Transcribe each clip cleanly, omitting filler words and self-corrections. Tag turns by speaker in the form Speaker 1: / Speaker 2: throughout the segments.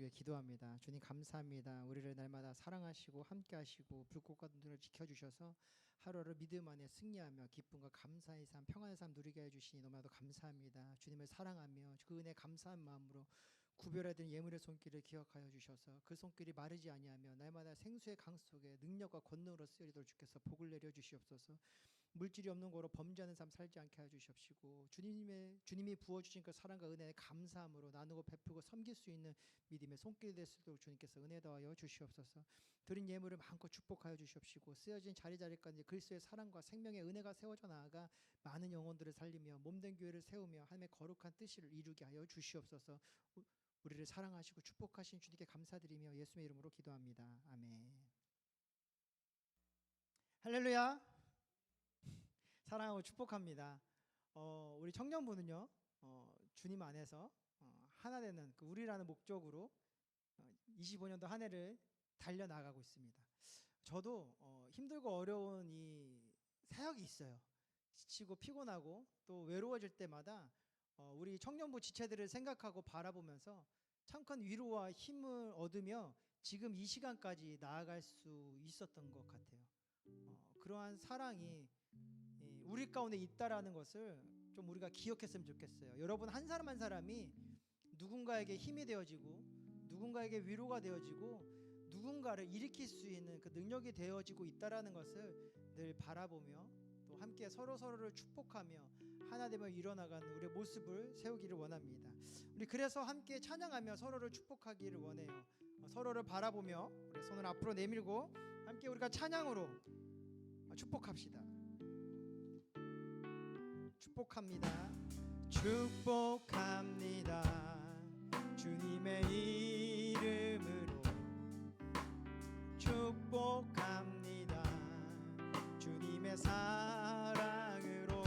Speaker 1: 되길 기도합니다. 주님 감사합니다. 우리를 날마다 사랑하시고 함께하시고 불꽃과 눈을 지켜주셔서 하루하루 믿음 안에 승리하며 기쁨과 감사의 삶, 평안의 삶 누리게 해주시니 너무나도 감사합니다. 주님을 사랑하며 그 은혜 감사한 마음으로 구별하던 예물의 손길을 기억하여 주셔서 그 손길이 마르지 아니하며 날마다 생수의 강 속에 능력과 권능으로 쓰여지도록 주께서 복을 내려 주시옵소서. 물질이 없는 거로 범죄하는 삶 살지 않게 하여 주시옵시고 주님이 부어주신 그 사랑과 은혜에 감사함으로 나누고 베푸고 섬길 수 있는 믿음의 손길이 될 수 있도록 주님께서 은혜 더하여 주시옵소서. 드린 예물을 마음껏 축복하여 주시옵시고 쓰여진 자리자리까지 그리스도의 사랑과 생명의 은혜가 세워져 나아가 많은 영혼들을 살리며 몸된 교회를 세우며 하나님의 거룩한 뜻을 이루게 하여 주시옵소서. 우리를 사랑하시고 축복하신 주님께 감사드리며 예수의 이름으로 기도합니다. 아멘. 할렐루야. 사랑하고 축복합니다. 우리 청년부는요, 주님 안에서 하나 되는 그 우리라는 목적으로 25년도 한 해를 달려나가고 있습니다. 저도 힘들고 어려운 이 사역이 있어요. 지치고 피곤하고 또 외로워질 때마다 우리 청년부 지체들을 생각하고 바라보면서 참 큰 위로와 힘을 얻으며 지금 이 시간까지 나아갈 수 있었던 것 같아요. 그러한 사랑이 우리 가운데 있다라는 것을 좀 우리가 기억했으면 좋겠어요. 여러분 한 사람 한 사람이 누군가에게 힘이 되어지고 누군가에게 위로가 되어지고 누군가를 일으킬 수 있는 그 능력이 되어지고 있다라는 것을 늘 바라보며 또 함께 서로를 축복하며 하나 되며 일어나가는 우리의 모습을 세우기를 원합니다. 우리 그래서 함께 찬양하며 서로를 축복하기를 원해요. 서로를 바라보며 우리 손을 앞으로 내밀고 함께 우리가 찬양으로 축복합시다. 축복합니다. 축복합니다. 주님의 이름으로 축복합니다. 주님의 사랑으로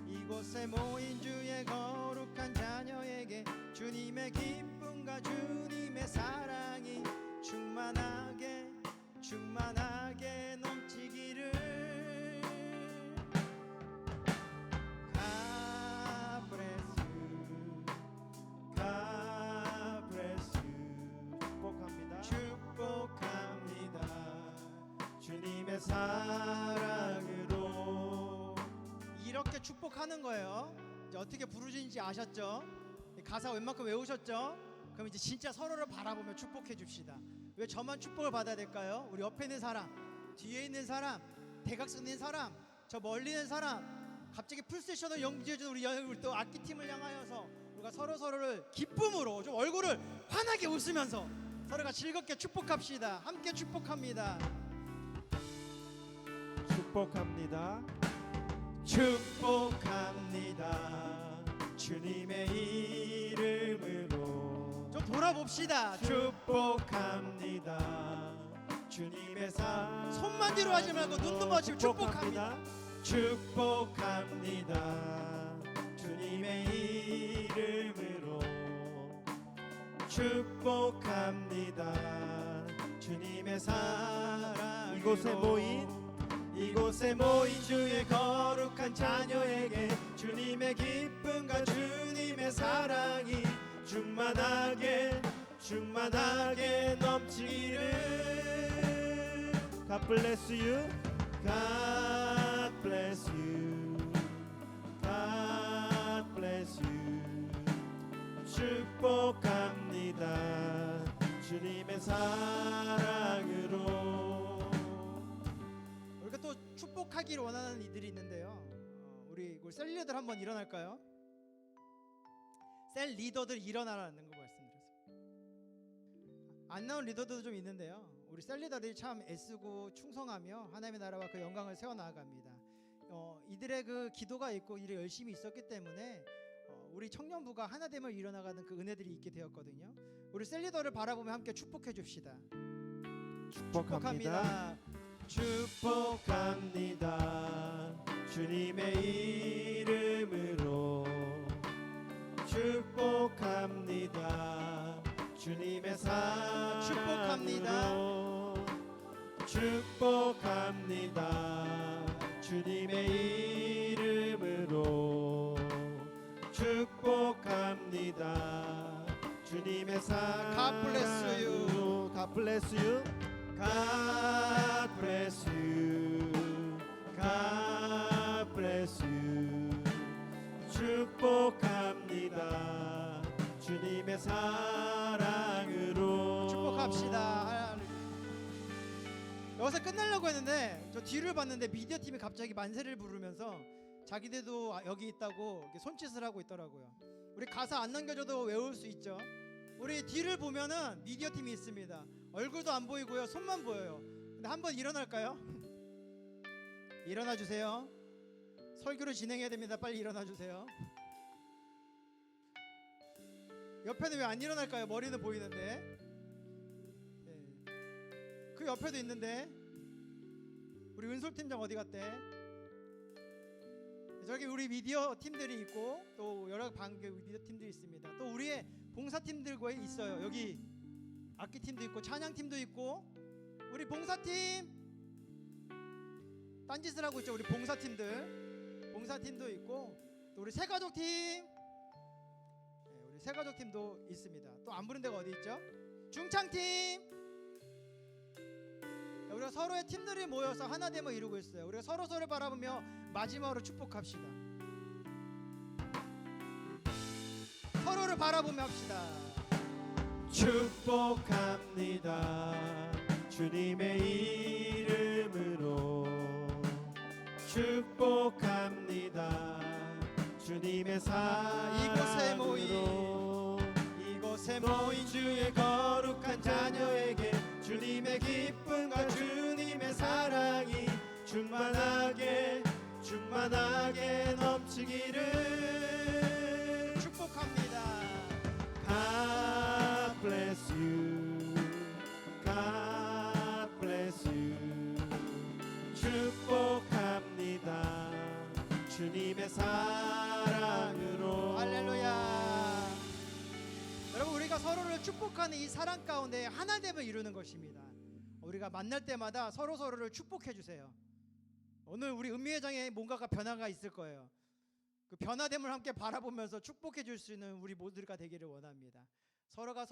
Speaker 1: 이곳에 모인 주의 거룩한 자녀에게 주님의 기쁨과 주님의 사랑이 충만하게 넘치기를. God bless you. 축복합니다. 주님의 사랑으로. 이렇게 축복하는 거예요. 이제 어떻게 부르짖는지 아셨죠? 가사 웬만큼 외우셨죠? 그럼 이제 진짜 서로를 바라보며 축복해 줍시다. 왜 저만 축복을 받아야 될까요? 우리 옆에 있는 사람, 뒤에 있는 사람, 대각선 있는 사람, 저 멀리 있는 사람, 갑자기 풀세션을 연주해주는 우리 또 악기팀을 향하여서 우리가 서로를 기쁨으로 좀 얼굴을 환하게 웃으면서 서로가 즐겁게 축복합시다. 함께 축복합니다.
Speaker 2: 축복합니다.
Speaker 1: 축복합니다. 주님의 이름으로 좀 돌아봅시다. 축복합니다. 주님의 손만 뒤로 하지 말고 눈도 마주치고 축복합니다. 축복합니다. 주님의 이름으로 축복합니다. 주님의 사랑으로 이곳에 모인 주의 거룩한 자녀에게 주님의 기쁨과 주님의 사랑이 충만하게 넘치기를.
Speaker 2: God bless you.
Speaker 1: God bless you. God bless you. 축복합니다. 주님의 사랑으로. 우리가 또 축복하기를 원하는 이들이 있는데요. 우리 셀 리더들 한번 일어날까요? 셀 리더들 일어나라는 거 말씀드렸습니다. 안 나온 리더들도 좀 있는데요. 우리 셀 리더들이 참 애쓰고 충성하며 하나님의 나라와 그 영광을 세워나갑니다. 이들의 그 기도가 있고 일에 열심히 있었기 때문에 우리 청년부가 하나 되면 일어나가는 그 은혜들이 있게 되었거든요. 우리 셀 리더를 바라보며 함께 축복해 줍시다.
Speaker 2: 축복합니다.
Speaker 1: 축복합니다. 주님의 이름으로 축복합니다. 주님의 축복합니다. 축복합니다. 주님의 이름으로 축복합니다. 주님의
Speaker 2: 주님의
Speaker 1: God bless you.
Speaker 2: God bless you. God bless you. God bless you. 축복합니다. 주님의 사랑으로
Speaker 1: 축복합시다. 여기서 끝내려고 했는데 저 뒤를 봤는데 미디어 팀이 갑자기 만세를 부르면서 자기들도 여기 있다고 이렇게 손짓을 하고 있더라고요. 우리 가사 안 남겨줘도 외울 수 있죠. 우리 뒤를 보면은 미디어 팀이 있습니다. 얼굴도 안 보이고요, 손만 보여요. 근데 한번 일어날까요? 일어나 주세요. 설교를 진행해야 됩니다. 빨리 일어나 주세요. 옆에는 왜 안 일어날까요? 머리는 보이는데. 그 옆에도 있는데 우리 은솔 팀장 어디 갔대? 저기 우리 미디어 팀들이 있고 또 여러 방계 미디어 팀들이 있습니다. 또 우리의 봉사 팀들과 있어요. 여기 악기 팀도 있고 찬양 팀도 있고 우리 봉사 팀 딴짓을 하고 있죠. 우리 봉사 팀도 있고 또 우리 새가족 팀, 우리 새가족 팀도 있습니다. 또 안 부른 데가 어디 있죠? 중창 팀. 우리가 서로의 팀들이 모여서 하나됨을 이루고 있어요. 우리가 서로서로 바라보며 마지막으로 축복합시다. 서로를 바라보며 합시다.
Speaker 2: 축복합니다. 주님의 이름으로 축복합니다. 주님의 사랑으로
Speaker 1: 이곳에 모인
Speaker 2: 주의 거룩한 자녀에게 주님의 기쁨과 주님의 사랑이 충만하게 넘치기를
Speaker 1: 축복합니다.
Speaker 2: God bless you. God bless you. 축복합니다. 주님의 사랑으로.
Speaker 1: 할렐루야. 여러분, 우리가 서로를 축복하는 이 사랑 가운데 하나됨을 이루는 것입니다. 우리가 만날 때마다 서로를 축복해 주세요. 오늘 우리 은미회장에 뭔가가 변화가 있을 거예요. 그 변화됨을 함께 바라보면서 축복해 줄 수 있는 우리 모두가 되기를 원합니다. 서로가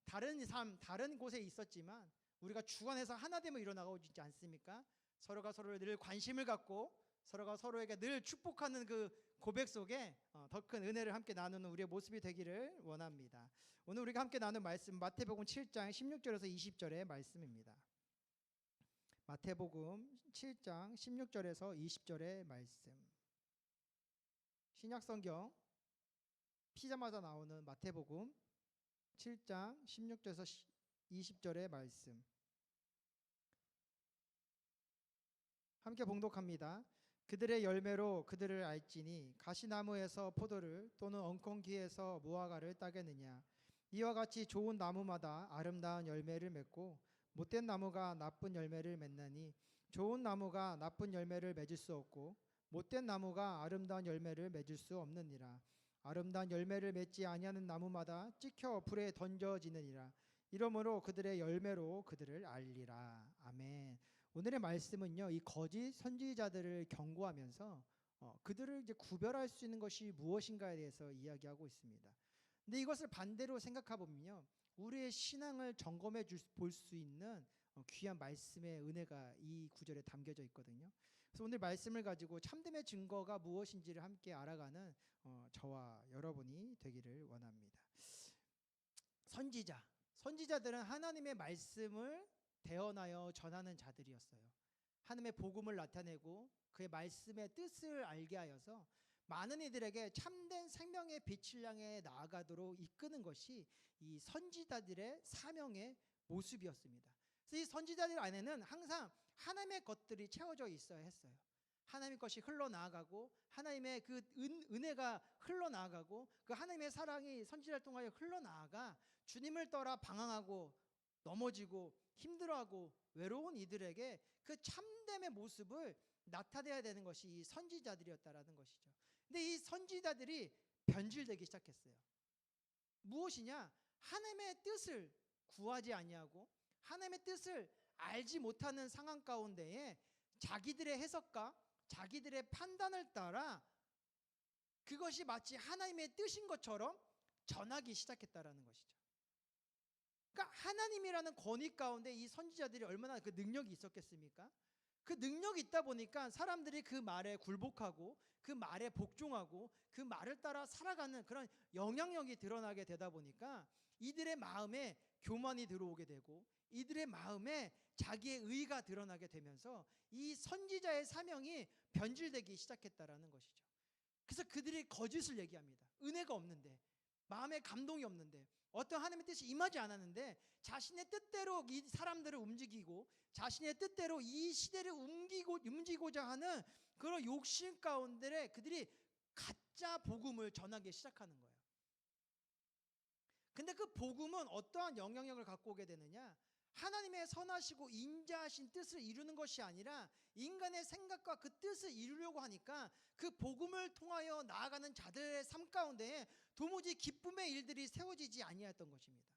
Speaker 1: 다른 삶, 다른 곳에 있었지만 우리가 주관해서 하나됨을 이뤄나가고 있지 않습니까? 서로가 서로를 늘 관심을 갖고 서로가 서로에게 늘 축복하는 그 고백 속에 더 큰 은혜를 함께 나누는 우리의 모습이 되기를 원합니다. 오늘 우리가 함께 나눈 말씀 마태복음 7장 16절에서 20절의 말씀입니다. 마태복음 7장 16절에서 20절의 말씀. 신약성경 피자마자 나오는 마태복음 7장 16절에서 20절의 말씀. 함께 봉독합니다. 그들의 열매로 그들을 알지니 가시나무에서 포도를 또는 엉겅퀴에서 무화과를 따겠느냐. 이와 같이 좋은 나무마다 아름다운 열매를 맺고 못된 나무가 나쁜 열매를 맺나니 좋은 나무가 나쁜 열매를 맺을 수 없고 못된 나무가 아름다운 열매를 맺을 수 없느니라. 아름다운 열매를 맺지 아니하는 나무마다 찍혀 불에 던져지느니라. 이러므로 그들의 열매로 그들을 알리라. 아멘. 오늘의 말씀은요, 이 거짓 선지자들을 경고하면서 그들을 이제 구별할 수 있는 것이 무엇인가에 대해서 이야기하고 있습니다. 근데 이것을 반대로 생각해 보면요, 우리의 신앙을 점검해 볼 수 있는 귀한 말씀의 은혜가 이 구절에 담겨져 있거든요. 그래서 오늘 말씀을 가지고 참됨의 증거가 무엇인지를 함께 알아가는 저와 여러분이 되기를 원합니다. 선지자들은 하나님의 말씀을 대언하여 전하는 자들이었어요. 하나님의 복음을 나타내고 그의 말씀의 뜻을 알게 하여서 많은 이들에게 참된 생명의 빛을 향해 나아가도록 이끄는 것이 이 선지자들의 사명의 모습이었습니다. 그래서 이 선지자들 안에는 항상 하나님의 것들이 채워져 있어야 했어요. 하나님의 것이 흘러나아가고 하나님의 그 은혜가 흘러나아가고 그 하나님의 사랑이 선지자를 통하여 흘러나아가 주님을 떠나 방황하고 넘어지고 힘들어하고 외로운 이들에게 그 참됨의 모습을 나타내야 되는 것이 이 선지자들이었다라는 것이죠. 근데 이 선지자들이 변질되기 시작했어요. 무엇이냐? 하나님의 뜻을 구하지 아니하고 하나님의 뜻을 알지 못하는 상황 가운데에 자기들의 해석과 자기들의 판단을 따라 그것이 마치 하나님의 뜻인 것처럼 전하기 시작했다라는 것이죠. 그러니까 하나님이라는 권위 가운데 이 선지자들이 얼마나 그 능력이 있었겠습니까? 그 능력이 있다 보니까 사람들이 그 말에 굴복하고 그 말에 복종하고 그 말을 따라 살아가는 그런 영향력이 드러나게 되다 보니까 이들의 마음에 교만이 들어오게 되고 이들의 마음에 자기의 의가 드러나게 되면서 이 선지자의 사명이 변질되기 시작했다라는 것이죠. 그래서 그들이 거짓을 얘기합니다. 은혜가 없는데, 마음에 감동이 없는데, 어떤 하나님의 뜻이 임하지 않았는데 자신의 뜻대로 이 사람들을 움직이고 자신의 뜻대로 이 시대를 움직이고자 하는 그런 욕심 가운데 그들이 가짜 복음을 전하기 시작하는 거예요. 근데 그 복음은 어떠한 영향력을 갖고 오게 되느냐? 하나님의 선하시고 인자하신 뜻을 이루는 것이 아니라 인간의 생각과 그 뜻을 이루려고 하니까 그 복음을 통하여 나아가는 자들의 삶 가운데 도무지 기쁨의 일들이 세워지지 아니했던 것입니다.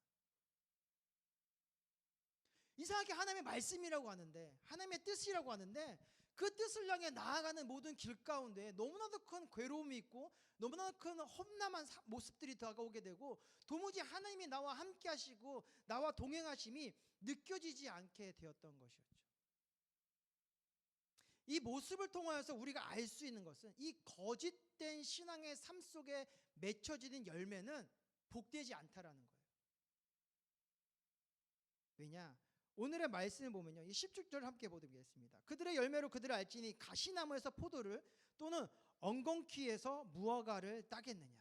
Speaker 1: 이상하게 하나님의 말씀이라고 하는데, 하나님의 뜻이라고 하는데 그 뜻을 향해 나아가는 모든 길 가운데 너무나도 큰 괴로움이 있고 너무나도 큰 험난한 모습들이 다가오게 되고 도무지 하나님이 나와 함께 하시고 나와 동행하심이 느껴지지 않게 되었던 것이었죠. 이 모습을 통하여서 우리가 알 수 있는 것은 이 거짓된 신앙의 삶 속에 맺혀지는 열매는 복되지 않다라는 거예요. 왜냐? 오늘의 말씀을 보면요, 이 17절을 함께 보겠습니다. 그들의 열매로 그들을 알지니 가시나무에서 포도를 또는 엉겅퀴에서 무화과를 따겠느냐.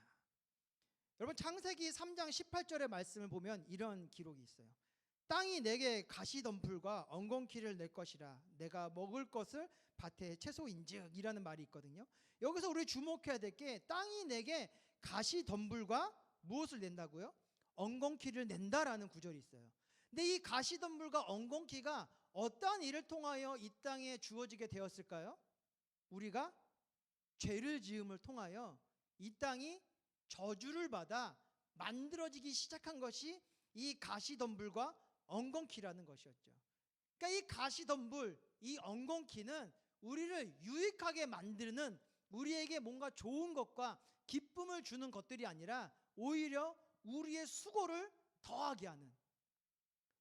Speaker 1: 여러분, 창세기 3장 18절의 말씀을 보면 이런 기록이 있어요. 땅이 내게 가시덤불과 엉겅퀴를 낼 것이라 내가 먹을 것을 밭에 채소인즉이라는 말이 있거든요. 여기서 우리 주목해야 될 게 땅이 내게 가시덤불과 무엇을 낸다고요? 엉겅퀴를 낸다라는 구절이 있어요. 근데 이 가시덤불과 엉겅퀴가 어떠한 일을 통하여 이 땅에 주어지게 되었을까요? 우리가 죄를 지음을 통하여 이 땅이 저주를 받아 만들어지기 시작한 것이 이 가시덤불과 엉겅퀴라는 것이었죠. 그러니까 이 가시덤불, 이 엉겅퀴는 우리를 유익하게 만드는, 우리에게 뭔가 좋은 것과 기쁨을 주는 것들이 아니라 오히려 우리의 수고를 더하게 하는,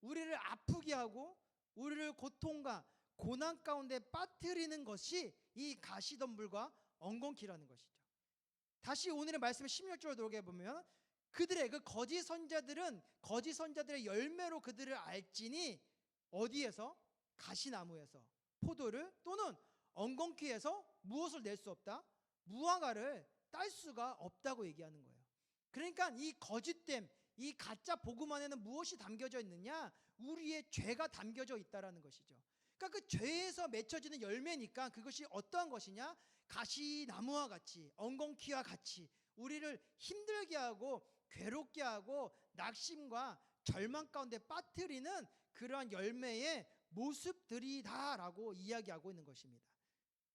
Speaker 1: 우리를 아프게 하고 우리를 고통과 고난 가운데 빠뜨리는 것이 이 가시덤불과 엉겅퀴라는 것이죠. 다시 오늘의 말씀을 16절로 들어가 보면 그들의 그 거짓 선자들은 거짓 선자들의 열매로 그들을 알지니 어디에서? 가시나무에서 포도를 또는 엉겅퀴에서 무엇을 낼 수 없다? 무화과를 딸 수가 없다고 얘기하는 거예요. 그러니까 이 거짓됨, 이 가짜 복음 안에는 무엇이 담겨져 있느냐? 우리의 죄가 담겨져 있다라는 것이죠. 그러니까 그 죄에서 맺혀지는 열매니까 그것이 어떠한 것이냐? 가시나무와 같이, 엉겅퀴와 같이 우리를 힘들게 하고 괴롭게 하고 낙심과 절망 가운데 빠뜨리는 그러한 열매의 모습들이다라고 이야기하고 있는 것입니다.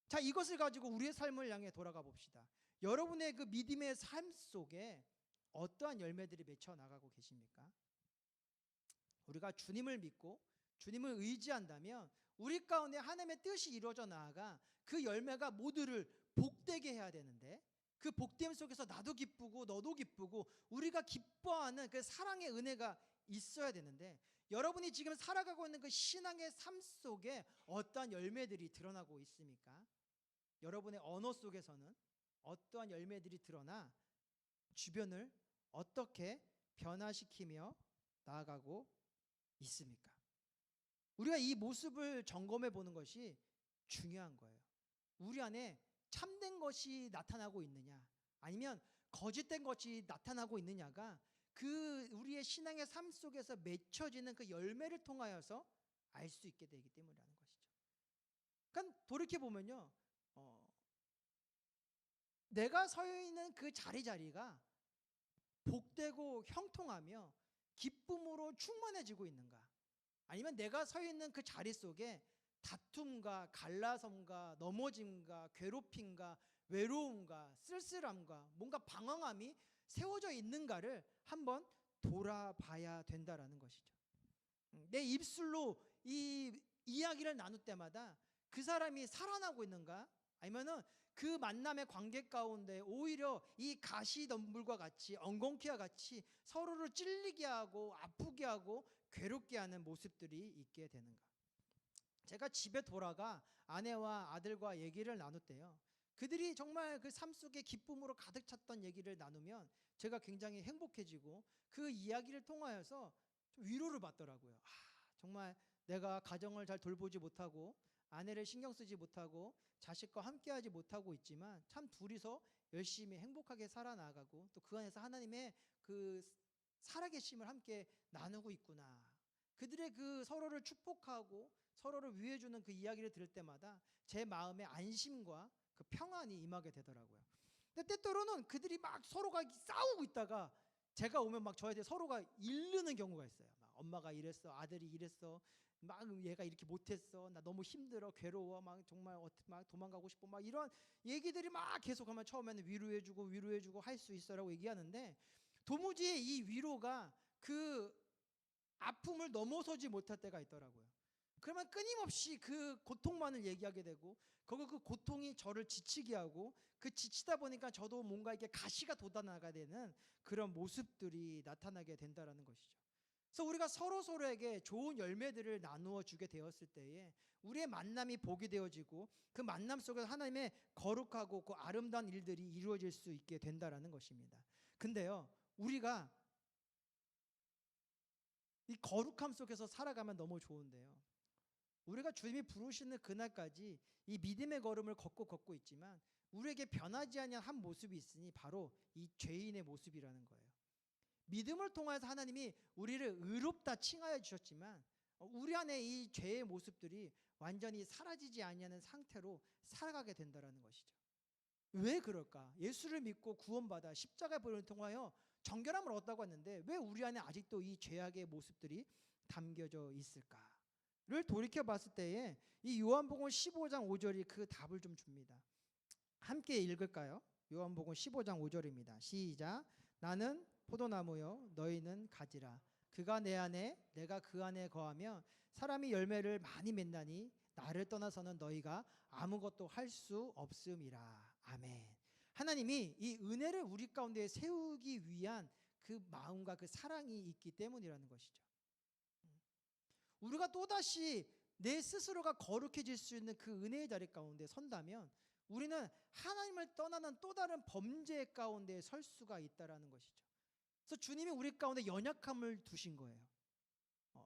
Speaker 1: 자, 이것을 가지고 우리의 삶을 향해 돌아가 봅시다. 여러분의 그 믿음의 삶 속에 어떠한 열매들이 맺혀 나가고 계십니까? 우리가 주님을 믿고 주님을 의지한다면 우리 가운데 하나님의 뜻이 이루어져 나아가 그 열매가 모두를 복되게 해야 되는데 그 복됨 속에서 나도 기쁘고 너도 기쁘고 우리가 기뻐하는 그 사랑의 은혜가 있어야 되는데 여러분이 지금 살아가고 있는 그 신앙의 삶 속에 어떠한 열매들이 드러나고 있습니까? 여러분의 언어 속에서는 어떠한 열매들이 드러나 주변을 어떻게 변화시키며 나아가고 있습니까? 우리가 이 모습을 점검해 보는 것이 중요한 거예요. 우리 안에 참된 것이 나타나고 있느냐 아니면 거짓된 것이 나타나고 있느냐가 그 우리의 신앙의 삶 속에서 맺혀지는 그 열매를 통하여서 알 수 있게 되기 때문이라는 것이죠. 그러니까 돌이켜 보면요, 내가 서 있는 그 자리가 복되고 형통하며 기쁨으로 충만해지고 있는가? 아니면 내가 서 있는 그 자리 속에 다툼과 갈라섬과 넘어짐과 괴롭힘과 외로움과 쓸쓸함과 뭔가 방황함이 세워져 있는가를 한번 돌아봐야 된다라는 것이죠. 내 입술로 이 이야기를 나눌 때마다 그 사람이 살아나고 있는가? 아니면은 그 만남의 관계 가운데 오히려 이 가시덤불과 같이 엉겅퀴와 같이 서로를 찔리게 하고 아프게 하고 괴롭게 하는 모습들이 있게 되는가. 제가 집에 돌아가 아내와 아들과 얘기를 나눌 때요, 그들이 정말 그 삶 속에 기쁨으로 가득 찼던 얘기를 나누면 제가 굉장히 행복해지고 그 이야기를 통하여서 좀 위로를 받더라고요. 정말 내가 가정을 잘 돌보지 못하고 아내를 신경 쓰지 못하고 자식과 함께하지 못하고 있지만 참 둘이서 열심히 행복하게 살아나가고 또 그 안에서 하나님의 그 살아계심을 함께 나누고 있구나. 그들의 그 서로를 축복하고 서로를 위해주는 그 이야기를 들을 때마다 제 마음에 안심과 그 평안이 임하게 되더라고요. 근데 때때로는 그들이 막 서로가 싸우고 있다가 제가 오면 막 저에 대해 서로가 이르는 경우가 있어요. 막 엄마가 이랬어, 아들이 이랬어, 막 얘가 이렇게 못했어, 나 너무 힘들어, 괴로워, 막 정말 막 도망가고 싶어, 막 이런 얘기들이 막 계속하면 처음에는 위로해주고 할 수 있어라고 얘기하는데 도무지 이 위로가 그 아픔을 넘어서지 못할 때가 있더라고요. 그러면 끊임없이 그 고통만을 얘기하게 되고 그 고통이 저를 지치게 하고 그 지치다 보니까 저도 뭔가 이렇게 가시가 돋아나가야 되는 그런 모습들이 나타나게 된다라는 것이죠. 그래서 우리가 서로에게 좋은 열매들을 나누어 주게 되었을 때에 우리의 만남이 복이 되어지고 그 만남 속에서 하나님의 거룩하고 그 아름다운 일들이 이루어질 수 있게 된다라는 것입니다. 근데요, 우리가 이 거룩함 속에서 살아가면 너무 좋은데요, 우리가 주님이 부르시는 그날까지 이 믿음의 걸음을 걷고 있지만 우리에게 변하지 않는 한 모습이 있으니 바로 이 죄인의 모습이라는 거예요. 믿음을 통해서 하나님이 우리를 의롭다 칭하여 주셨지만 우리 안에 이 죄의 모습들이 완전히 사라지지 않는 상태로 살아가게 된다는 것이죠. 왜 그럴까? 예수를 믿고 구원받아 십자가의 보혈을 통하여 정결함을 얻었다고 했는데 왜 우리 안에 아직도 이 죄악의 모습들이 담겨져 있을까를 돌이켜 봤을 때에 이 요한복음 15장 5절이 그 답을 좀 줍니다. 함께 읽을까요? 요한복음 15장 5절입니다. 시작. 나는 포도나무요 너희는 가지라. 그가 내 안에 내가 그 안에 거하면 사람이 열매를 많이 맺나니 나를 떠나서는 너희가 아무것도 할 수 없음이라. 아멘. 하나님이 이 은혜를 우리 가운데 세우기 위한 그 마음과 그 사랑이 있기 때문이라는 것이죠. 우리가 또다시 내 스스로가 거룩해질 수 있는 그 은혜의 자리 가운데 선다면 우리는 하나님을 떠나는 또 다른 범죄 가운데 설 수가 있다라는 것이죠. 그래서 주님이 우리 가운데 연약함을 두신 거예요.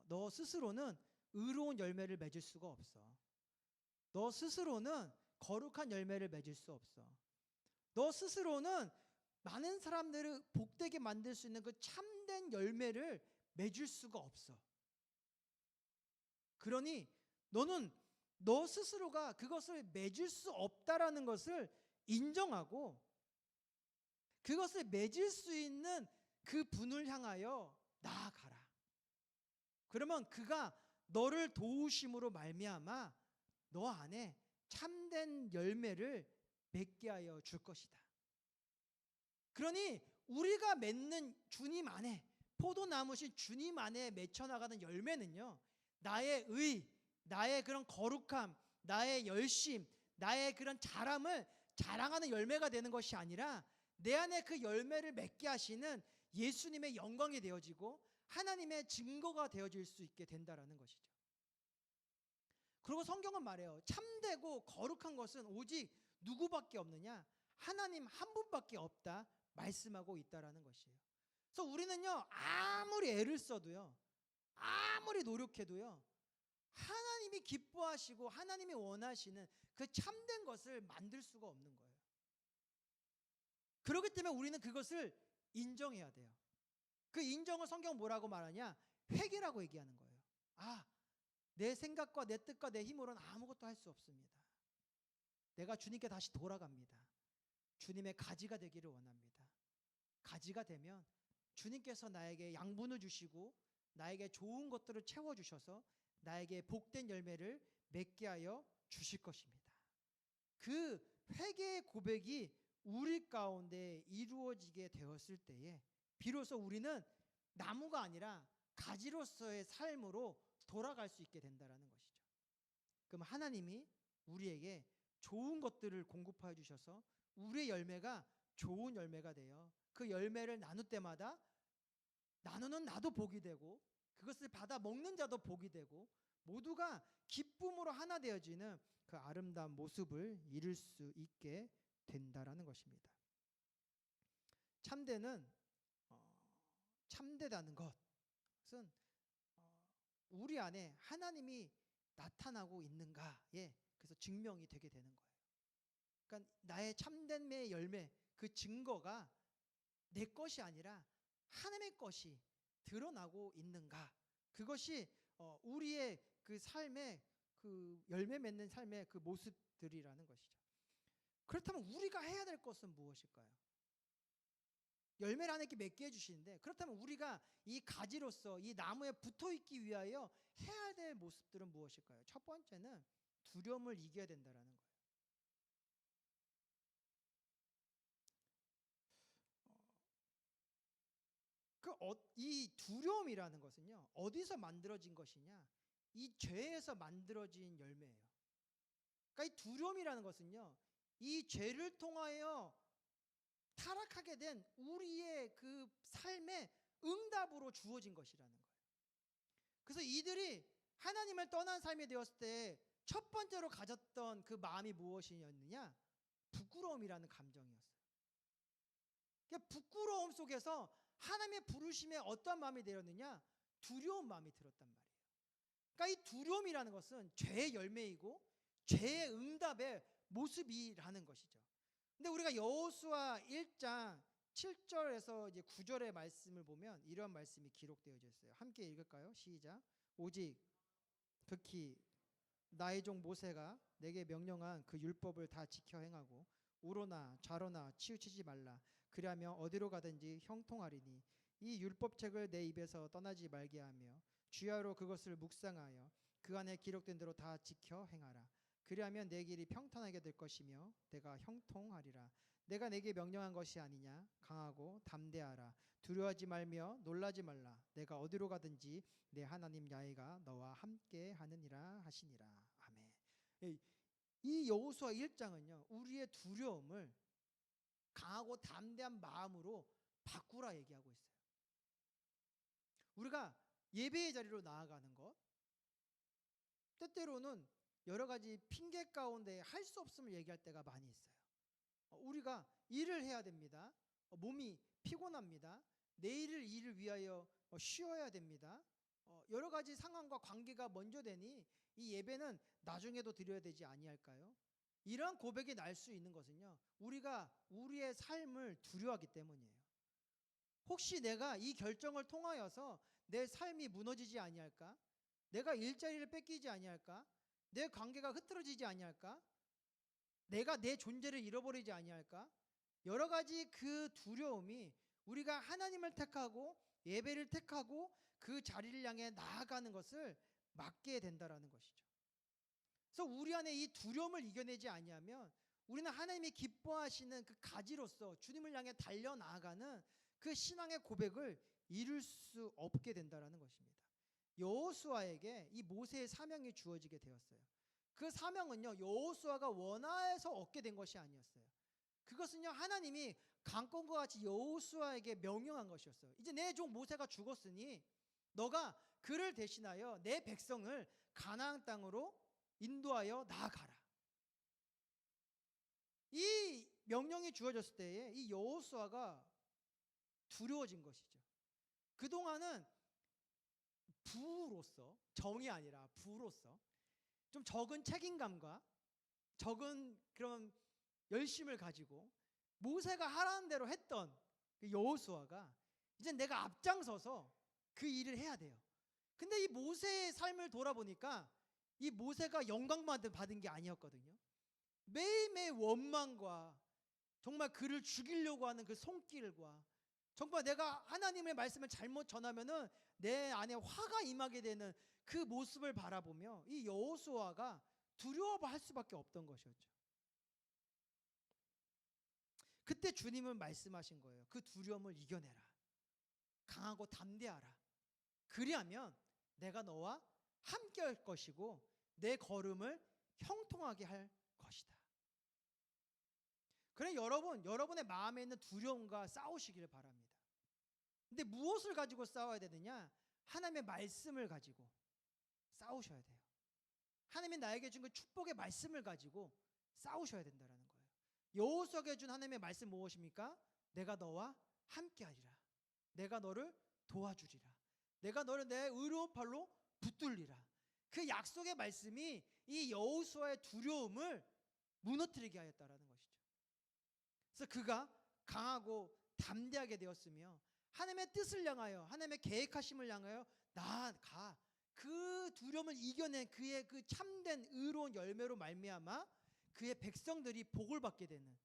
Speaker 1: 너 스스로는 의로운 열매를 맺을 수가 없어. 너 스스로는 거룩한 열매를 맺을 수 없어. 너 스스로는 많은 사람들을 복되게 만들 수 있는 그 참된 열매를 맺을 수가 없어. 그러니 너는 너 스스로가 그것을 맺을 수 없다라는 것을 인정하고 그것을 맺을 수 있는 그 분을 향하여 나아가라. 그러면 그가 너를 도우심으로 말미암아 너 안에 참된 열매를 맺게 하여 줄 것이다. 그러니 우리가 맺는 주님 안에 포도나무신 주님 안에 맺혀나가는 열매는요, 나의 의, 나의 그런 거룩함, 나의 열심, 나의 그런 자랑을 자랑하는 열매가 되는 것이 아니라 내 안에 그 열매를 맺게 하시는 예수님의 영광이 되어지고 하나님의 증거가 되어질 수 있게 된다라는 것이죠. 그리고 성경은 말해요. 참되고 거룩한 것은 오직 누구밖에 없느냐? 하나님 한 분밖에 없다 말씀하고 있다라는 것이에요. 그래서 우리는요, 아무리 애를 써도요, 아무리 노력해도요, 하나님이 기뻐하시고 하나님이 원하시는 그 참된 것을 만들 수가 없는 거예요. 그렇기 때문에 우리는 그것을 인정해야 돼요. 그 인정을 성경 뭐라고 말하냐? 회개라고 얘기하는 거예요. 내 생각과 내 뜻과 내 힘으로는 아무것도 할 수 없습니다. 내가 주님께 다시 돌아갑니다. 주님의 가지가 되기를 원합니다. 가지가 되면 주님께서 나에게 양분을 주시고 나에게 좋은 것들을 채워주셔서 나에게 복된 열매를 맺게 하여 주실 것입니다. 그 회개의 고백이 우리 가운데 이루어지게 되었을 때에 비로소 우리는 나무가 아니라 가지로서의 삶으로 돌아갈 수 있게 된다는 것이죠. 그럼 하나님이 우리에게 좋은 것들을 공급하여 주셔서 우리의 열매가 좋은 열매가 돼요. 그 열매를 나눌 때마다 나누는 나도 복이 되고 그것을 받아 먹는 자도 복이 되고 모두가 기쁨으로 하나 되어지는 그 아름다운 모습을 이룰 수 있게 된다라는 것입니다. 참되다는 것은 우리 안에 하나님이 나타나고 있는가에 그래서 증명이 되게 되는 거예요. 그러니까 나의 참됨의 열매 그 증거가 내 것이 아니라 하나님의 것이 드러나고 있는가, 그것이 우리의 그 삶의 그 열매 맺는 삶의 그 모습들이라는 것이죠. 그렇다면 우리가 해야 될 것은 무엇일까요? 열매를 하나님께 맺게 해주시는데, 그렇다면 우리가 이 가지로서 이 나무에 붙어있기 위하여 해야 될 모습들은 무엇일까요? 첫 번째는 두려움을 이겨야 된다는 거예요. 이 두려움이라는 것은요, 어디서 만들어진 것이냐? 이 죄에서 만들어진 열매예요. 그러니까 이 두려움이라는 것은요, 이 죄를 통하여 타락하게 된 우리의 그 삶의 응답으로 주어진 것이라는 거예요. 그래서 이들이 하나님을 떠난 삶이 되었을 때 첫 번째로 가졌던 그 마음이 무엇이었느냐? 부끄러움이라는 감정이었어요. 그러니까 부끄러움 속에서 하나님의 부르심에 어떤 마음이 들었느냐? 두려운 마음이 들었단 말이에요. 그러니까 이 두려움이라는 것은 죄의 열매이고 죄의 응답의 모습이라는 것이죠. 근데 우리가 여호수아 1장 7절에서 이제 9절의 말씀을 보면 이런 말씀이 기록되어 있어요. 함께 읽을까요? 시작. 오직 특히 나의 종 모세가 내게 명령한 그 율법을 다 지켜 행하고 우로나 좌로나 치우치지 말라. 그리하면 어디로 가든지 형통하리니 이 율법책을 내 입에서 떠나지 말게 하며 주야로 그것을 묵상하여 그 안에 기록된 대로 다 지켜 행하라. 그리하면 내 길이 평탄하게 될 것이며 내가 형통하리라. 내가 내게 명령한 것이 아니냐? 강하고 담대하라. 두려워하지 말며 놀라지 말라. 내가 어디로 가든지 내 하나님 야훼가 너와 함께 하느니라 하시니라. 아멘. 이 여호수아 1장은요, 우리의 두려움을 강하고 담대한 마음으로 바꾸라 얘기하고 있어요. 우리가 예배의 자리로 나아가는 것, 때때로는 여러 가지 핑계 가운데 할 수 없음을 얘기할 때가 많이 있어요. 우리가 일을 해야 됩니다. 몸이 피곤합니다. 내일을 일을 위하여 쉬어야 됩니다. 여러 가지 상황과 관계가 먼저 되니 이 예배는 나중에도 드려야 되지 아니할까요? 이러한 고백이 날 수 있는 것은요, 우리가 우리의 삶을 두려워하기 때문이에요. 혹시 내가 이 결정을 통하여서 내 삶이 무너지지 아니할까? 내가 일자리를 뺏기지 아니할까? 내 관계가 흐트러지지 아니할까? 내가 내 존재를 잃어버리지 아니할까? 여러 가지 그 두려움이 우리가 하나님을 택하고 예배를 택하고 그 자리를 향해 나아가는 것을 막게 된다라는 것이죠. 그래서 우리 안에 이 두려움을 이겨내지 아니하면 우리는 하나님이 기뻐하시는 그 가지로서 주님을 향해 달려나아가는 그 신앙의 고백을 이룰 수 없게 된다라는 것입니다. 여호수아에게 이 모세의 사명이 주어지게 되었어요. 그 사명은요, 여호수아가 원하여서 얻게 된 것이 아니었어요. 그것은요, 하나님이 강권과 같이 여호수아에게 명령한 것이었어요. 이제 내 종 모세가 죽었으니 너가 그를 대신하여 내 백성을 가나안 땅으로 인도하여 나아가라. 이 명령이 주어졌을 때에 이 여호수아가 두려워진 것이죠. 그동안은 부로서, 정이 아니라 부로서 좀 적은 책임감과 적은 그런 열심을 가지고 모세가 하라는 대로 했던 그 여호수아가 이제 내가 앞장서서 그 일을 해야 돼요. 근데 이 모세의 삶을 돌아보니까 이 모세가 영광만 받은 게 아니었거든요. 매일매일 원망과 정말 그를 죽이려고 하는 그 손길과 정말 내가 하나님의 말씀을 잘못 전하면은 내 안에 화가 임하게 되는 그 모습을 바라보며 이 여호수아가 두려워할 수밖에 없던 것이었죠. 그때 주님은 말씀하신 거예요. 그 두려움을 이겨내라. 강하고 담대하라. 그리하면 내가 너와 함께 할 것이고 내 걸음을 형통하게 할 것이다. 그래 여러분의 마음에 있는 두려움과 싸우시기를 바랍니다. 근데 무엇을 가지고 싸워야 되느냐? 하나님의 말씀을 가지고 싸우셔야 돼요. 하나님이 나에게 준 그 축복의 말씀을 가지고 싸우셔야 된다는 거예요. 여호수아에게 준 하나님의 말씀 무엇입니까? 내가 너와 함께하리라. 내가 너를 도와주리라. 내가 너를 내 의로운 팔로 붙들리라. 그 약속의 말씀이 이 여호수아의 두려움을 무너뜨리게 하였다라는 것이죠. 그래서 그가 강하고 담대하게 되었으며 하나님의 뜻을 향하여 하나님의 계획하심을 향하여 나아가 그 두려움을 이겨낸 그의 그 참된 의로운 열매로 말미암아 그의 백성들이 복을 받게 되는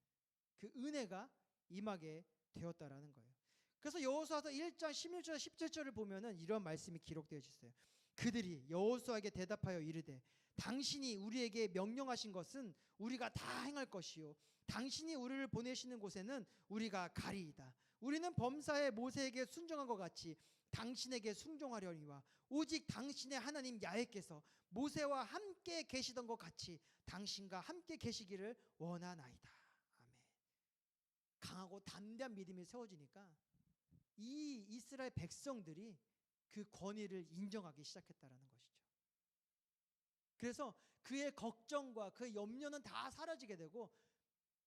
Speaker 1: 그 은혜가 임하게 되었다라는 거예요. 그래서 여호수아서 1장 16절 17절을 보면은 이런 말씀이 기록되어 있어요. 그들이 여호수아에게 대답하여 이르되 당신이 우리에게 명령하신 것은 우리가 다 행할 것이요 당신이 우리를 보내시는 곳에는 우리가 가리이다. 우리는 범사에 모세에게 순종한 것 같이 당신에게 순종하려니와 오직 당신의 하나님 야훼께서 모세와 함께 계시던 것 같이 당신과 함께 계시기를 원하나이다. 아멘. 강하고 담대한 믿음이 세워지니까 이 이스라엘 백성들이 그 권위를 인정하기 시작했다라는 것이죠. 그래서 그의 걱정과 그의 염려는 다 사라지게 되고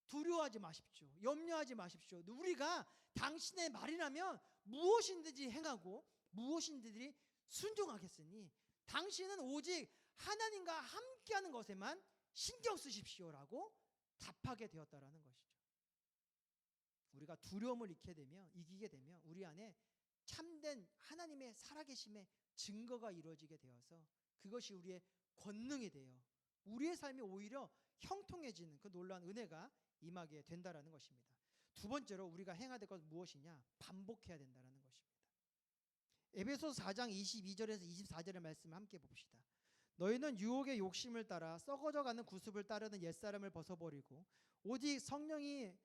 Speaker 1: 두려워하지 마십시오. 염려하지 마십시오. 우리가 당신의 말이라면 무엇인지 행하고 무엇인지 순종하겠으니 당신은 오직 하나님과 함께하는 것에만 신경 쓰십시오라고 답하게 되었다라는 것이죠. 우리가 두려움을 이기게 되면 우리 안에 참된 하나님의 살아계심의 증거가 이루어지게 되어서 그것이 우리의 권능이 되어 우리의 삶이 오히려 형통해지는 그 놀라운 은혜가 임하게 된다라는 것입니다. 두 번째로 우리가 행해야 될 것은 무엇이냐? 반복해야 된다라는 것입니다. 에베소서 4장 22절에서 24절의 말씀 함께 봅시다. 너희는 유혹의 욕심을 따라 썩어져가는 구습을 따르는 옛사람을 벗어버리고 오직 성령의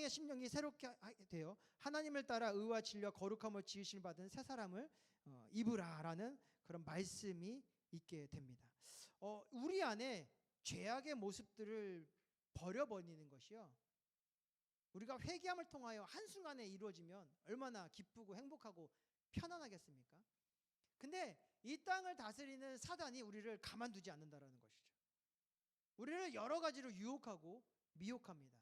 Speaker 1: 심령이 새롭게 되어 하나님을 따라 의와 진리와 거룩함을 지으심을 받은 새 사람을 입으라라는 그런 말씀이 있게 됩니다. 우리 안에 죄악의 모습들을 버려버리는 것이요. 우리가 회개함을 통하여 한순간에 이루어지면 얼마나 기쁘고 행복하고 편안하겠습니까? 근데 이 땅을 다스리는 사단이 우리를 가만두지 않는다라는 것이죠. 우리를 여러 가지로 유혹하고 미혹합니다.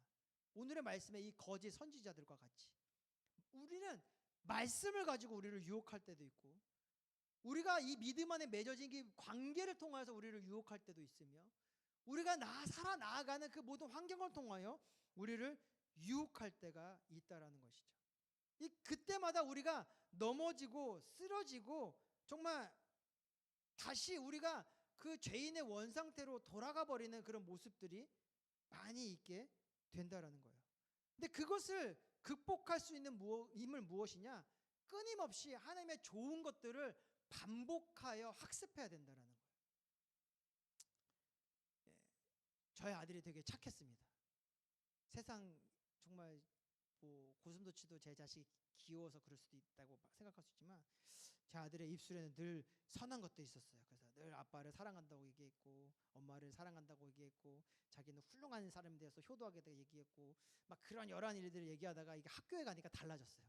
Speaker 1: 오늘의 말씀에 이 거짓 선지자들과 같이 우리는 말씀을 가지고 우리를 유혹할 때도 있고 우리가 이 믿음 안에 맺어진 이 관계를 통해서 우리를 유혹할 때도 있으며 우리가 살아나가는 그 모든 환경을 통하여 우리를 유혹할 때가 있다라는 것이죠. 그때마다 우리가 넘어지고 쓰러지고 정말 다시 우리가 그 죄인의 원상태로 돌아가 버리는 그런 모습들이 많이 있게 된다라는 거예요. 근데 그것을 극복할 수 있는 힘을 무엇이냐? 끊임없이 하나님의 좋은 것들을 반복하여 학습해야 된다라는 거예요. 저희 아들이 되게 착했습니다. 세상 정말 뭐 고슴도치도 제 자식이 귀여워서 그럴 수도 있다고 생각할 수 있지만 제 아들의 입술에는 늘 선한 것도 있었어요. 그래서 늘 아빠를 사랑한다고 얘기했고 엄마를 사랑한다고 얘기했고 자기는 훌륭한 사람에 대해서 효도하게 얘기했고 막 그런 여러 일들을 얘기하다가 이게 학교에 가니까 달라졌어요.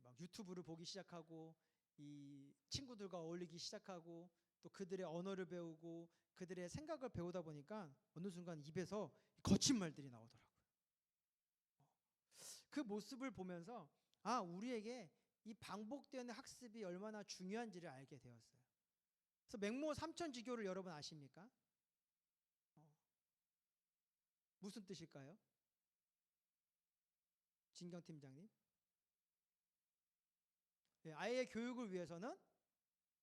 Speaker 1: 막 유튜브를 보기 시작하고 이 친구들과 어울리기 시작하고 또 그들의 언어를 배우고 그들의 생각을 배우다 보니까 어느 순간 입에서 거친 말들이 나오더라고요. 그 모습을 보면서 우리에게 이 반복되는 학습이 얼마나 중요한지를 알게 되었어요. 그래서 맹모 삼천지교를 여러분 아십니까? 무슨 뜻일까요? 진경 팀장님. 아이의 교육을 위해서는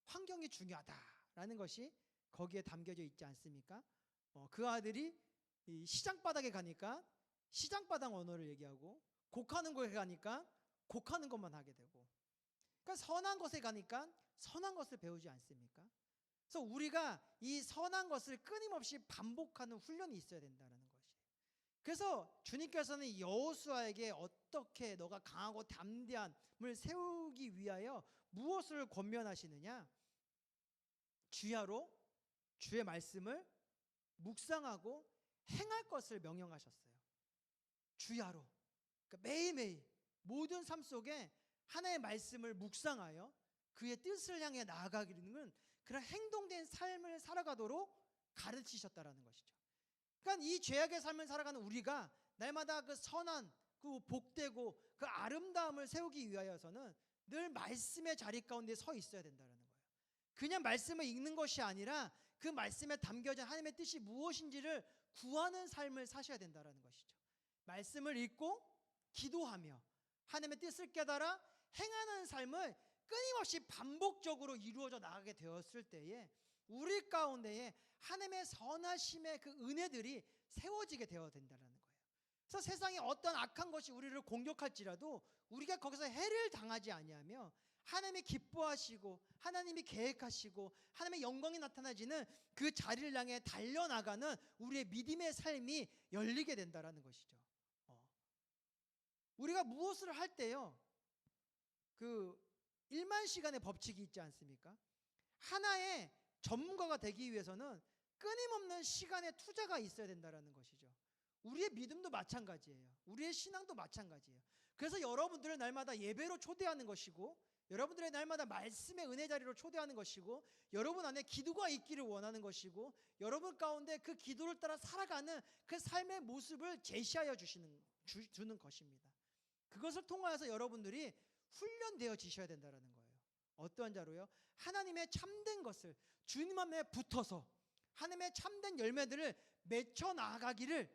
Speaker 1: 환경이 중요하다라는 것이 거기에 담겨져 있지 않습니까? 그 아들이 이 시장바닥에 가니까 시장바닥 언어를 얘기하고 곡하는 곳에 가니까 곡하는 것만 하게 되고 그러니까 선한 것에 가니까 선한 것을 배우지 않습니까? 그래서 우리가 이 선한 것을 끊임없이 반복하는 훈련이 있어야 된다는 것이에요. 그래서 주님께서는 여호수아에게 어떻게 너가 강하고 담대함을 세우기 위하여 무엇을 권면하시느냐? 주야로 주의 말씀을 묵상하고 행할 것을 명령하셨어요. 주야로. 그러니까 매일매일 모든 삶 속에 하나님의 말씀을 묵상하여 그의 뜻을 향해 나아가기는 그런 행동된 삶을 살아가도록 가르치셨다라는 것이죠. 그러니까 이 죄악의 삶을 살아가는 우리가 날마다 그 선한, 그 복되고 그 아름다움을 세우기 위하여서는 늘 말씀의 자리 가운데 서 있어야 된다는 거예요. 그냥 말씀을 읽는 것이 아니라 그 말씀에 담겨진 하나님의 뜻이 무엇인지를 구하는 삶을 사셔야 된다는 것이죠. 말씀을 읽고 기도하며 하나님의 뜻을 깨달아 행하는 삶을 끊임없이 반복적으로 이루어져 나가게 되었을 때에 우리 가운데에 하나님의 선하심의 그 은혜들이 세워지게 되어야 된다는 거예요. 그래서 세상에 어떤 악한 것이 우리를 공격할지라도 우리가 거기서 해를 당하지 아니하며 하나님이 기뻐하시고 하나님이 계획하시고 하나님의 영광이 나타나지는 그 자리를 향해 달려나가는 우리의 믿음의 삶이 열리게 된다는 것이죠. 우리가 무엇을 할 때요, 그 1만 시간의 법칙이 있지 않습니까? 하나의 전문가가 되기 위해서는 끊임없는 시간의 투자가 있어야 된다는 것이죠. 우리의 믿음도 마찬가지예요. 우리의 신앙도 마찬가지예요. 그래서 여러분들을 날마다 예배로 초대하는 것이고, 여러분들의 날마다 말씀의 은혜 자리로 초대하는 것이고, 여러분 안에 기도가 있기를 원하는 것이고, 여러분 가운데 그 기도를 따라 살아가는 그 삶의 모습을 제시하여 주는 것입니다. 그것을 통하여서 여러분들이 훈련되어지셔야 된다는 거예요. 어떠한 자로요? 하나님의 참된 것을 주님 앞에 붙어서 하나님의 참된 열매들을 맺혀 나아가는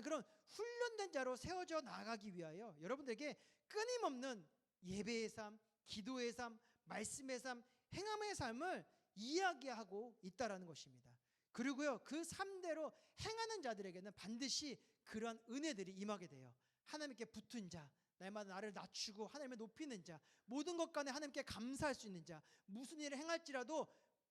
Speaker 1: 그런 훈련된 자로 세워져 나아가기 위하여 여러분들에게 끊임없는 예배의 삶, 기도의 삶, 말씀의 삶, 행함의 삶을 이야기하고 있다라는 것입니다. 그리고요, 그 삶대로 행하는 자들에게는 반드시 그러한 은혜들이 임하게 돼요. 하나님께 붙은 자, 날마다 나를 낮추고 하나님을 높이는 자, 모든 것 간에 하나님께 감사할 수 있는 자, 무슨 일을 행할지라도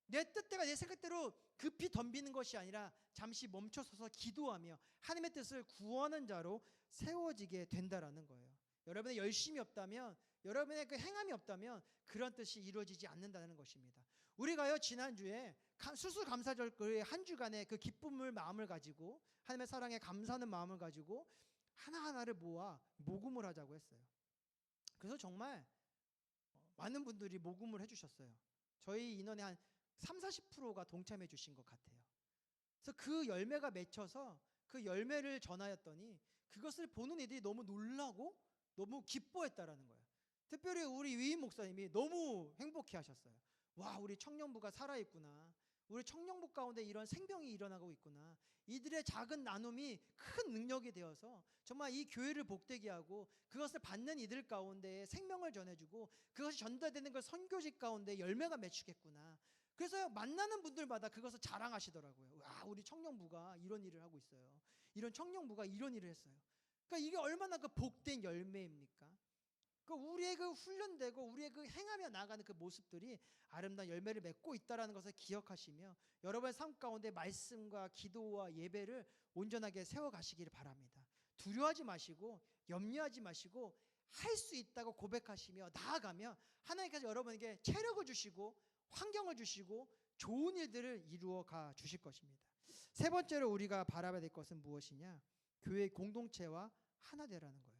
Speaker 1: 내 뜻대로 내 생각대로 급히 덤비는 것이 아니라 잠시 멈춰서서 기도하며 하나님의 뜻을 구하는 자로 세워지게 된다라는 거예요. 여러분의 열심이 없다면, 여러분의 그 행함이 없다면 그런 뜻이 이루어지지 않는다는 것입니다. 우리가요, 지난주에 수수감사절 한 주간의 그 기쁨을 마음을 가지고 하나님의 사랑에 감사하는 마음을 가지고 하나하나를 모아 모금을 하자고 했어요. 그래서 정말 많은 분들이 모금을 해주셨어요. 저희 인원의 한 30-40%가 동참해 주신 것 같아요. 그래서 그 열매가 맺혀서 그 열매를 전하였더니 그것을 보는 이들이 너무 놀라고 너무 기뻐했다라는 거예요. 특별히 우리 위임 목사님이 너무 행복해 하셨어요. 와, 우리 청년부가 살아있구나. 우리 청년부 가운데 이런 생명이 일어나고 있구나. 이들의 작은 나눔이 큰 능력이 되어서 정말 이 교회를 복되게 하고 그것을 받는 이들 가운데 생명을 전해주고 그것이 전달되는 걸 선교직 가운데 열매가 맺히겠구나. 그래서 만나는 분들마다 그것을 자랑하시더라고요. 와, 우리 청년부가 이런 일을 하고 있어요. 이런 청년부가 이런 일을 했어요. 그러니까 이게 얼마나 그 복된 열매입니까? 그 우리의 그 훈련되고 우리의 그 행하며 나가는 그 모습들이 아름다운 열매를 맺고 있다라는 것을 기억하시며 여러분의 삶 가운데 말씀과 기도와 예배를 온전하게 세워가시기를 바랍니다. 두려워하지 마시고 염려하지 마시고 할 수 있다고 고백하시며 나아가며 하나님께서 여러분에게 체력을 주시고 환경을 주시고 좋은 일들을 이루어 가 주실 것입니다. 세 번째로 우리가 바라봐야 될 것은 무엇이냐? 교회 공동체와 하나 되라는 거예요.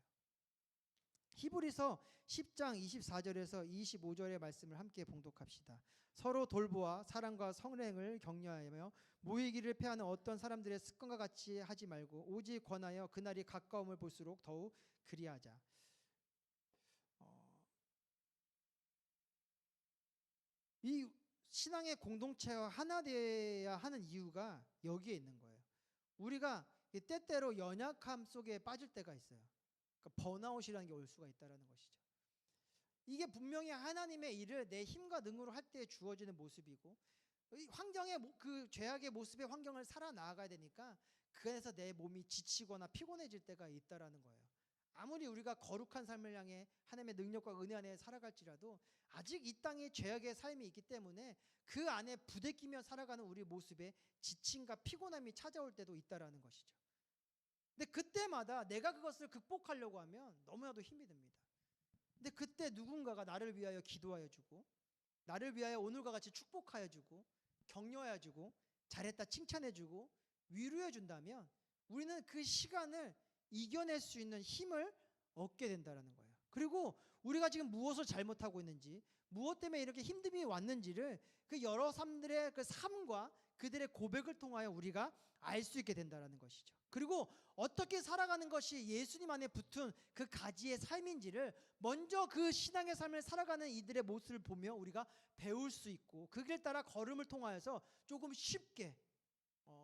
Speaker 1: 히브리서 10장 24절에서 25절의 말씀을 함께 봉독합시다. 서로 돌보아 사랑과 성령을 격려하며 모이기를 패하는 어떤 사람들의 습관과 같이 하지 말고 오직 권하여 그날이 가까움을 볼수록 더욱 그리하자. 이 신앙의 공동체와 하나 되어야 하는 이유가 여기에 있는 거예요. 우리가 때때로 연약함 속에 빠질 때가 있어요. 그러니까 번아웃이라는 게 올 수가 있다는 것이죠. 이게 분명히 하나님의 일을 내 힘과 능으로 할 때 주어지는 모습이고 환경의 그 죄악의 모습의 환경을 살아나가야 되니까 그 안에서 내 몸이 지치거나 피곤해질 때가 있다라는 거예요. 아무리 우리가 거룩한 삶을 향해 하나님의 능력과 은혜 안에 살아갈지라도 아직 이 땅에 죄악의 삶이 있기 때문에 그 안에 부대끼며 살아가는 우리 모습에 지침과 피곤함이 찾아올 때도 있다라는 것이죠. 근데 그때마다 내가 그것을 극복하려고 하면 너무나도 힘이 듭니다. 근데 그때 누군가가 나를 위하여 기도하여 주고 나를 위하여 오늘과 같이 축복하여 주고 격려하여 주고 잘했다 칭찬해 주고 위로해 준다면 우리는 그 시간을 이겨낼 수 있는 힘을 얻게 된다라는 거예요. 그리고 우리가 지금 무엇을 잘못하고 있는지, 무엇 때문에 이렇게 힘듦이 왔는지를 그 여러 사람들의 그 삶과 그들의 고백을 통하여 우리가 알 수 있게 된다라는 것이죠. 그리고 어떻게 살아가는 것이 예수님 안에 붙은 그 가지의 삶인지를 먼저 그 신앙의 삶을 살아가는 이들의 모습을 보며 우리가 배울 수 있고 그 길 따라 걸음을 통하여서 조금 쉽게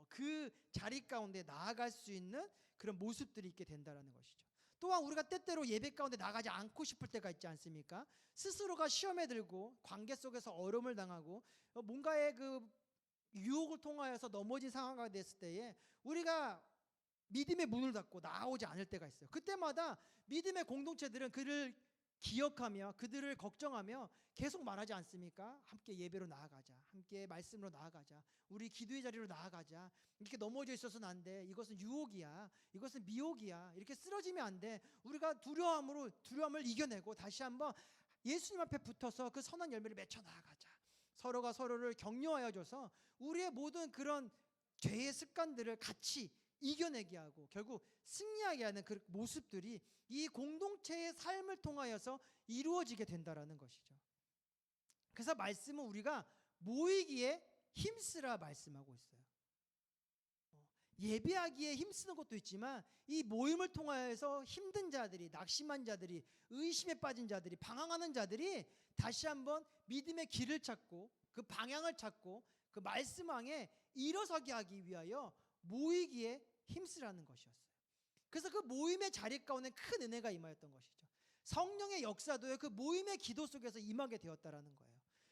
Speaker 1: 그 자리 가운데 나아갈 수 있는 그런 모습들이 있게 된다라는 것이죠. 또한 우리가 때때로 예배 가운데 나가지 않고 싶을 때가 있지 않습니까? 스스로가 시험에 들고 관계 속에서 어려움을 당하고 뭔가의 그 유혹을 통하여서 넘어진 상황이 됐을 때에 우리가 믿음의 문을 닫고 나오지 않을 때가 있어요. 그때마다 믿음의 공동체들은 그를 기억하며 그들을 걱정하며 계속 말하지 않습니까? 함께 예배로 나아가자, 함께 말씀으로 나아가자, 우리 기도의 자리로 나아가자. 이렇게 넘어져 있어서는 안 돼. 이것은 유혹이야, 이것은 미혹이야. 이렇게 쓰러지면 안 돼. 우리가 두려움을 이겨내고 다시 한번 예수님 앞에 붙어서 그 선한 열매를 맺혀 나아가자. 서로가 서로를 격려하여 줘서 우리의 모든 그런 죄의 습관들을 같이 이겨내게 하고 결국 승리하게 하는 그 모습들이 이 공동체의 삶을 통하여서 이루어지게 된다라는 것이죠. 그래서 말씀은 우리가 모이기에 힘쓰라 말씀하고 있어요. 예배하기에 힘쓰는 것도 있지만 이 모임을 통하여서 힘든 자들이, 낙심한 자들이, 의심에 빠진 자들이, 방황하는 자들이 다시 한번 믿음의 길을 찾고 그 방향을 찾고 그 말씀왕에 일어서게 하기 위하여 모이기에 힘쓰라는 것이었어요. 그래서 그 모임의 자리 가운데 큰 은혜가 임하였던 것이죠. 성령의 역사도 그 모임의 기도 속에서 임하게 되었다라는 거예요.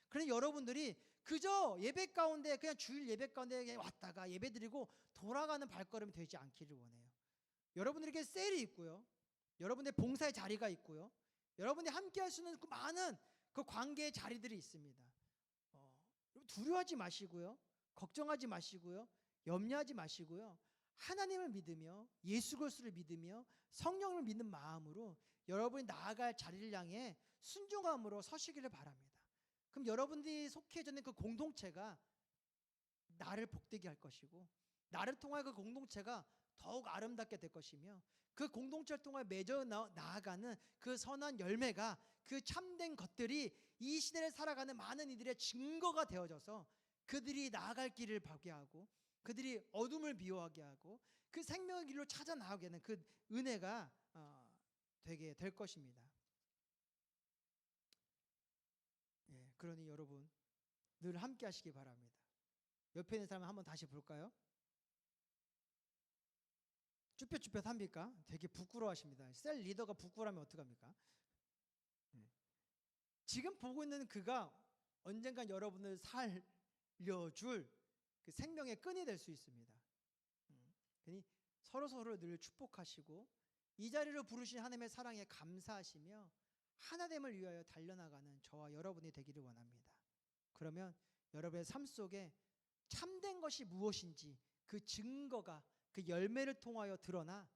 Speaker 1: 그래서 여러분들이 그저 예배 가운데 그냥 주일 예배 가운데 왔다가 예배드리고 돌아가는 발걸음이 되지 않기를 원해요. 여러분들에게 셀이 있고요, 여러분의 봉사의 자리가 있고요, 여러분이 함께 할 수 있는 그 많은 그 관계의 자리들이 있습니다. 두려워하지 마시고요, 걱정하지 마시고요, 염려하지 마시고요, 하나님을 믿으며 예수 그리스도를 믿으며 성령을 믿는 마음으로 여러분이 나아갈 자리를 향해 순종함으로 서시기를 바랍니다. 그럼 여러분들이 속해져 있는 그 공동체가 나를 복되게 할 것이고 나를 통하여 그 공동체가 더욱 아름답게 될 것이며 그 공동체를 통해 맺어 나아가는 그 선한 열매가 그 참된 것들이 이 시대를 살아가는 많은 이들의 증거가 되어져서 그들이 나아갈 길을 보게 하고 그들이 어둠을 미워하게 하고 그 생명의 길로 찾아 나가게 하는 그 은혜가 되게 될 것입니다. 예, 그러니 여러분 늘 함께 하시기 바랍니다. 옆에 있는 사람 한번 다시 볼까요? 쭈뼛쭈뼛합니까? 되게 부끄러워하십니다. 셀 리더가 부끄러우면 어떡합니까? 지금 보고 있는 그가 언젠간 여러분을 살려줄 그 생명의 끈이 될 수 있습니다. 그러니 서로서로 늘 축복하시고 이 자리로 부르신 하나님의 사랑에 감사하시며 하나됨을 위하여 달려나가는 저와 여러분이 되기를 원합니다. 그러면 여러분의 삶 속에 참된 것이 무엇인지 그 증거가 그 열매를 통하여 드러나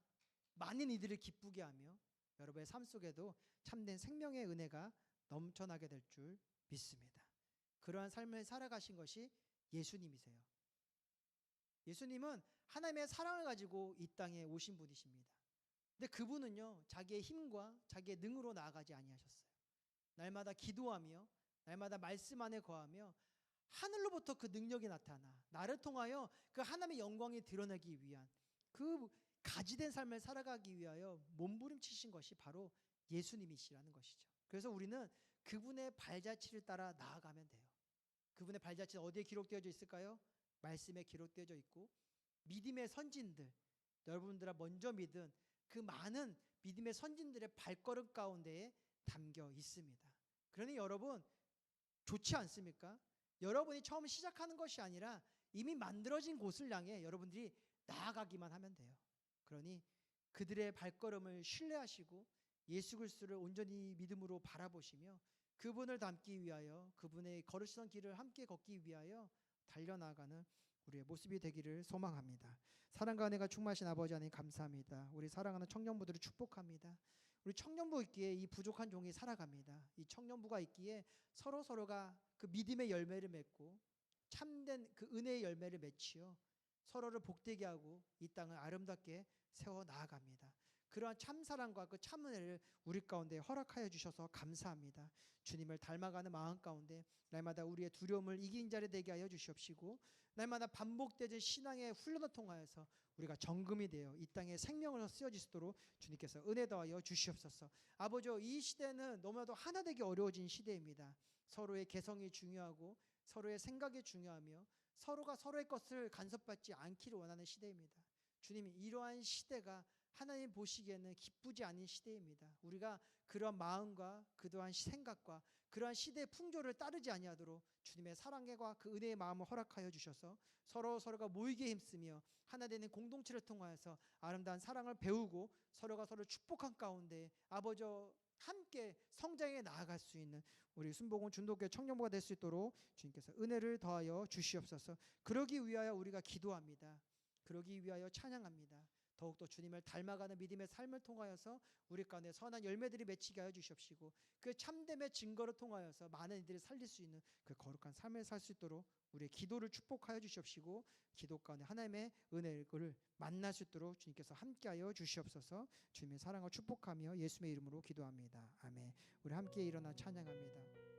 Speaker 1: 많은 이들을 기쁘게 하며 여러분의 삶 속에도 참된 생명의 은혜가 넘쳐나게 될 줄 믿습니다. 그러한 삶을 살아가신 것이 예수님이세요. 예수님은 하나님의 사랑을 가지고 이 땅에 오신 분이십니다. 근데 그분은요, 자기의 힘과 자기의 능으로 나아가지 아니하셨어요. 날마다 기도하며 날마다 말씀 안에 거하며 하늘로부터 그 능력이 나타나 나를 통하여 그 하나님의 영광이 드러나기 위한 그 가지된 삶을 살아가기 위하여 몸부림치신 것이 바로 예수님이시라는 것이죠. 그래서 우리는 그분의 발자취를 따라 나아가면 돼요. 그분의 발자취는 어디에 기록되어져 있을까요? 말씀에 기록되어져 있고 믿음의 선진들, 여러분들아 먼저 믿은 그 많은 믿음의 선진들의 발걸음 가운데에 담겨 있습니다. 그러니 여러분 좋지 않습니까? 여러분이 처음 시작하는 것이 아니라 이미 만들어진 곳을 향해 여러분들이 나아가기만 하면 돼요. 그러니 그들의 발걸음을 신뢰하시고 예수 그리스도를 온전히 믿음으로 바라보시며 그분을 닮기 위하여 그분의 걸으시던 길을 함께 걷기 위하여 달려나가는 우리의 모습이 되기를 소망합니다. 사랑과 은혜가 충만하신 아버지 하나님 감사합니다. 우리 사랑하는 청년부들을 축복합니다. 우리 청년부 있기에 이 부족한 종이 살아갑니다. 이 청년부가 있기에 서로가 그 믿음의 열매를 맺고 참된 그 은혜의 열매를 맺지요. 서로를 복되게 하고 이 땅을 아름답게 세워 나아갑니다. 그러한 참사랑과 그 참은혜를 우리 가운데 허락하여 주셔서 감사합니다. 주님을 닮아가는 마음 가운데 날마다 우리의 두려움을 이긴 자리 되게 하여 주시옵시고, 날마다 반복되는 신앙의 훈련을 통하여서 우리가 정금이 되어 이 땅에 생명을 쓰여지도록 주님께서 은혜 더하여 주시옵소서. 아버지, 이 시대는 너무나도 하나 되기 어려워진 시대입니다. 서로의 개성이 중요하고 서로의 생각이 중요하며 서로가 서로의 것을 간섭받지 않기를 원하는 시대입니다. 주님, 이러한 시대가 하나님 보시기에는 기쁘지 않은 시대입니다. 우리가 그러한 마음과 그러한 생각과 그러한 시대의 풍조를 따르지 아니하도록 주님의 사랑과 그 은혜의 마음을 허락하여 주셔서 서로가 모이게 힘쓰며 하나 되는 공동체를 통하여서 아름다운 사랑을 배우고 서로가 서로를 축복한 가운데 아버지 함께 성장해 나아갈 수 있는 우리 순복음 준독교 청년부가 될 수 있도록 주님께서 은혜를 더하여 주시옵소서. 그러기 위하여 우리가 기도합니다. 그러기 위하여 찬양합니다. 더욱더 주님을 닮아가는 믿음의 삶을 통하여서 우리 가운데 선한 열매들이 맺히게 하여 주시옵시고, 그 참됨의 증거를 통하여서 많은 이들을 살릴 수 있는 그 거룩한 삶을 살 수 있도록 우리의 기도를 축복하여 주시옵시고, 기도 가운데 하나님의 은혜를 만날 수 있도록 주님께서 함께하여 주시옵소서. 주님의 사랑을 축복하며 예수님의 이름으로 기도합니다. 아멘. 우리 함께 일어나 찬양합니다.